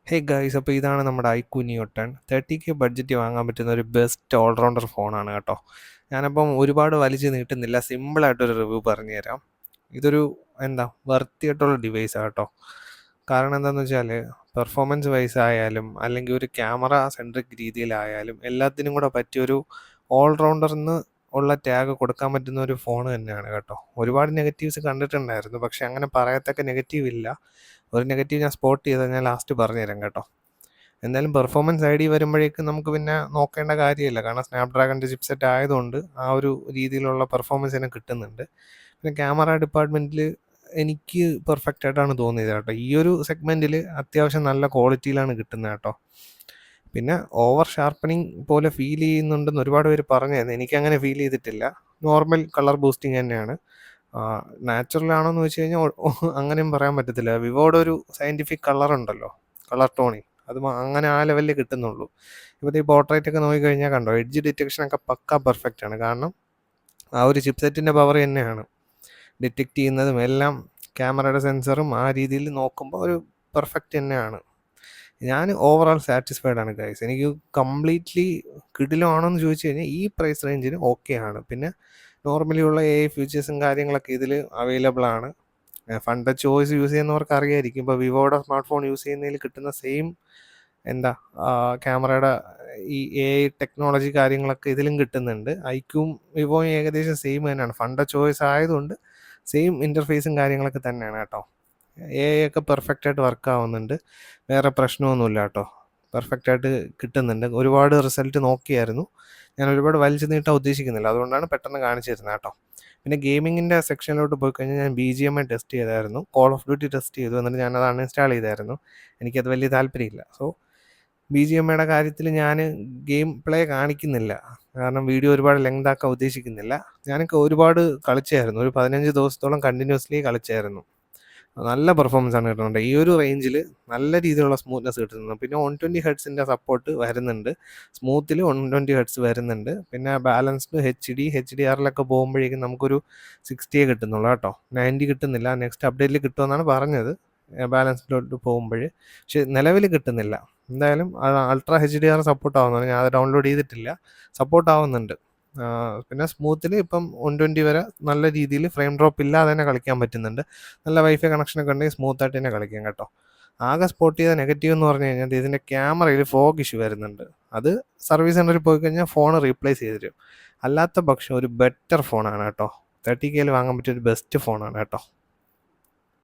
Hey guys, അപ്പോൾ ഇതാണ് നമ്മുടെ ഐക്യു നിയോ 10 30K ബഡ്ജറ്റ് വാങ്ങാൻ പറ്റുന്ന ഒരു ബെസ്റ്റ് ഓൾറൗണ്ടർ ഫോണാണ് കേട്ടോ. ഞാനപ്പം ഒരുപാട് വലിച്ചു നീട്ടുന്നില്ല, സിമ്പിളായിട്ടൊരു റിവ്യൂ പറഞ്ഞുതരാം. ഇതൊരു വർത്തിയായിട്ടുള്ള ഡിവൈസാണ് കേട്ടോ. കാരണം എന്താണെന്ന് വെച്ചാൽ പെർഫോമൻസ് വൈസ് ആയാലും അല്ലെങ്കിൽ ഒരു ക്യാമറ സെൻട്രിക് രീതിയിലായാലും എല്ലാത്തിനും കൂടെ പറ്റിയൊരു ഓൾറൗണ്ടർന്ന് ഉള്ള ടാഗ് കൊടുക്കാൻ പറ്റുന്ന ഒരു ഫോൺ തന്നെയാണ് കേട്ടോ. ഒരുപാട് നെഗറ്റീവ്സ് കണ്ടിട്ടുണ്ടായിരുന്നു, പക്ഷെ അങ്ങനെ പറയത്തക്ക നെഗറ്റീവ് ഇല്ല. ഒരു നെഗറ്റീവ് ഞാൻ സ്പോട്ട് ചെയ്താൽ ഞാൻ ലാസ്റ്റ് പറഞ്ഞുതരാം കേട്ടോ. എന്തായാലും പെർഫോമൻസ് ഐ ഡി വരുമ്പോഴേക്കും നമുക്ക് പിന്നെ നോക്കേണ്ട കാര്യമില്ല, കാരണം സ്നാപ്ഡ്രാഗണിൻ്റെ ചിപ്സെറ്റ് ആയതുകൊണ്ട് ആ ഒരു രീതിയിലുള്ള പെർഫോമൻസ് തന്നെ കിട്ടുന്നുണ്ട്. പിന്നെ ക്യാമറ ഡിപ്പാർട്ട്മെൻറ്റിൽ എനിക്ക് പെർഫെക്റ്റ് ആയിട്ടാണ് തോന്നിയത് കേട്ടോ. ഈ ഒരു സെഗ്മെൻറ്റിൽ അത്യാവശ്യം നല്ല ക്വാളിറ്റിയിലാണ് കിട്ടുന്നത് കേട്ടോ. പിന്നെ ഓവർ ഷാർപ്പനിങ് പോലെ ഫീൽ ചെയ്യുന്നുണ്ടെന്ന് ഒരുപാട് പേര് പറഞ്ഞായിരുന്നു. എനിക്കങ്ങനെ ഫീൽ ചെയ്തിട്ടില്ല. നോർമൽ കളർ ബൂസ്റ്റിംഗ് തന്നെയാണ്. നാച്ചുറൽ ആണോന്ന് വെച്ച് കഴിഞ്ഞാൽ അങ്ങനെയും പറയാൻ പറ്റത്തില്ല. വിവോയുടെ ഒരു സയൻറ്റിഫിക് കളർ ഉണ്ടല്ലോ, കളർ ടോണിങ്, അത് അങ്ങനെ ആ ലെവലിൽ കിട്ടുന്നുള്ളൂ. ഇപ്പോൾ ഈ പോർട്രേറ്റ് ഒക്കെ നോക്കിക്കഴിഞ്ഞാൽ കണ്ടോ, എഡ്ജ് ഡിറ്റക്ഷനൊക്കെ പക്ക പെർഫെക്റ്റ് ആണ്. കാരണം ആ ഒരു ചിപ്സെറ്റിൻ്റെ പവർ തന്നെയാണ് ഡിറ്റക്റ്റ് ചെയ്യുന്നതും എല്ലാം. ക്യാമറയുടെ സെൻസറും ആ രീതിയിൽ നോക്കുമ്പോൾ ഒരു പെർഫെക്റ്റ് തന്നെയാണ്. ഞാൻ ഓവറോൾ സാറ്റിസ്ഫൈഡ് ആണ് ഗൈസ്. എനിക്ക് കംപ്ലീറ്റ്ലി കിടിലമാണോ എന്ന് ചോദിച്ചു കഴിഞ്ഞാൽ ഈ പ്രൈസ് റേഞ്ചിന് ഓക്കെ ആണ്. പിന്നെ നോർമലി ഉള്ള AI ഫീച്ചേഴ്സും കാര്യങ്ങളൊക്കെ ഇതിൽ അവൈലബിൾ ആണ്. ഫണ്ട് ചോയ്സ് യൂസ് ചെയ്യുന്നവർക്ക് അറിയായിരിക്കും. ഇപ്പോൾ വിവോയുടെ സ്മാർട്ട് ഫോൺ യൂസ് ചെയ്യുന്നതിൽ കിട്ടുന്ന സെയിം ക്യാമറയുടെ ഈ AI ടെക്നോളജി കാര്യങ്ങളൊക്കെ ഇതിലും കിട്ടുന്നുണ്ട്. ഐക്യൂം വിവോയും ഏകദേശം സെയിം തന്നെയാണ്. ഫണ്ട് ചോയ്സ് ആയതുകൊണ്ട് സെയിം ഇൻ്റർഫേസും കാര്യങ്ങളൊക്കെ തന്നെയാണ് കേട്ടോ. AI ഒക്കെ പെർഫെക്റ്റ് ആയിട്ട് വർക്ക് ആവുന്നുണ്ട്, വേറെ പ്രശ്നമൊന്നുമില്ല കേട്ടോ. പെർഫെക്റ്റ് ആയിട്ട് കിട്ടുന്നുണ്ട്. ഒരുപാട് റിസൾട്ട് നോക്കിയായിരുന്നു. ഞാൻ ഒരുപാട് വലിച്ചു നീട്ടാൻ ഉദ്ദേശിക്കുന്നില്ല, അതുകൊണ്ടാണ് പെട്ടെന്ന് കാണിച്ചു തരുന്നത് കേട്ടോ. പിന്നെ ഗെയിമിങ്ങിൻ്റെ സെക്ഷനിലോട്ട് പോയി കഴിഞ്ഞാൽ ഞാൻ BGMI ടെസ്റ്റ് ചെയ്തായിരുന്നു, കോൾ ഓഫ് ഡ്യൂട്ടി ടെസ്റ്റ് ചെയ്തു, എന്നിട്ട് ഞാനത് അൺഇൻസ്റ്റാൾ ചെയ്തായിരുന്നു. എനിക്കത് വലിയ താല്പര്യമില്ല. സോ BGMIയുടെ കാര്യത്തിൽ ഞാൻ ഗെയിം പ്ലേ കാണിക്കുന്നില്ല, കാരണം വീഡിയോ ഒരുപാട് ലെങ്ത് ആക്കാൻ ഉദ്ദേശിക്കുന്നില്ല. ഞാനൊക്കെ ഒരുപാട് കളിച്ചായിരുന്നു, ഒരു 15 ദിവസത്തോളം കണ്ടിന്യൂസ്ലി കളിച്ചായിരുന്നു. നല്ല പെർഫോമൻസ് ആണ് കിട്ടുന്നുണ്ട്. ഈ ഒരു റേഞ്ചിൽ നല്ല രീതിയിലുള്ള സ്മൂത്ത്നെസ് കിട്ടുന്നുണ്ട്. പിന്നെ 120 ഹെർട്സിൻ്റെ സപ്പോർട്ട് വരുന്നുണ്ട്, സ്മൂത്തിൽ 120 ഹെർട്സ് വരുന്നുണ്ട്. പിന്നെ ബാലൻസ്ഡ് HDR-ലൊക്കെ പോകുമ്പോഴേക്കും നമുക്കൊരു 60 കിട്ടുന്നുള്ളൂ കേട്ടോ, 90 കിട്ടുന്നില്ല. നെക്സ്റ്റ് അപ്ഡേറ്റിൽ കിട്ടുമെന്നാണ് പറഞ്ഞത് ബാലൻസ്ഡിലോട്ട് പോകുമ്പോൾ, പക്ഷെ നിലവിൽ കിട്ടുന്നില്ല. എന്തായാലും അൾട്രാ HDR സപ്പോർട്ട് ആവുന്നുണ്ട്. ഞാൻ അത് ഡൗൺലോഡ് ചെയ്തിട്ടില്ല, സപ്പോർട്ട് ആവുന്നുണ്ട്. പിന്നെ സ്മൂത്തിൽ ഇപ്പം 120 വരെ നല്ല രീതിയിൽ ഫ്രെയിം ഡ്രോപ്പ് ഇല്ലാതെ തന്നെ കളിക്കാൻ പറ്റുന്നുണ്ട്. നല്ല വൈഫൈ കണക്ഷനൊക്കെ ഉണ്ടെങ്കിൽ സ്മൂത്തായിട്ട് തന്നെ കളിക്കാം കേട്ടോ. ആകെ സ്പോട്ട് ചെയ്ത നെഗറ്റീവ് എന്ന് പറഞ്ഞു കഴിഞ്ഞാൽ ഇതിൻ്റെ ക്യാമറയിൽ ഫോഗ് ഇഷ്യൂ വരുന്നുണ്ട്. അത് സർവീസ് സെൻ്ററിൽ പോയി കഴിഞ്ഞാൽ ഫോൺ റീപ്ലേസ് ചെയ്ത് തരും. അല്ലാത്ത പക്ഷം ഒരു ബെറ്റർ ഫോണാണ് കേട്ടോ. 30K വാങ്ങാൻ പറ്റിയ ഒരു ബെസ്റ്റ് ഫോണാണ് കേട്ടോ.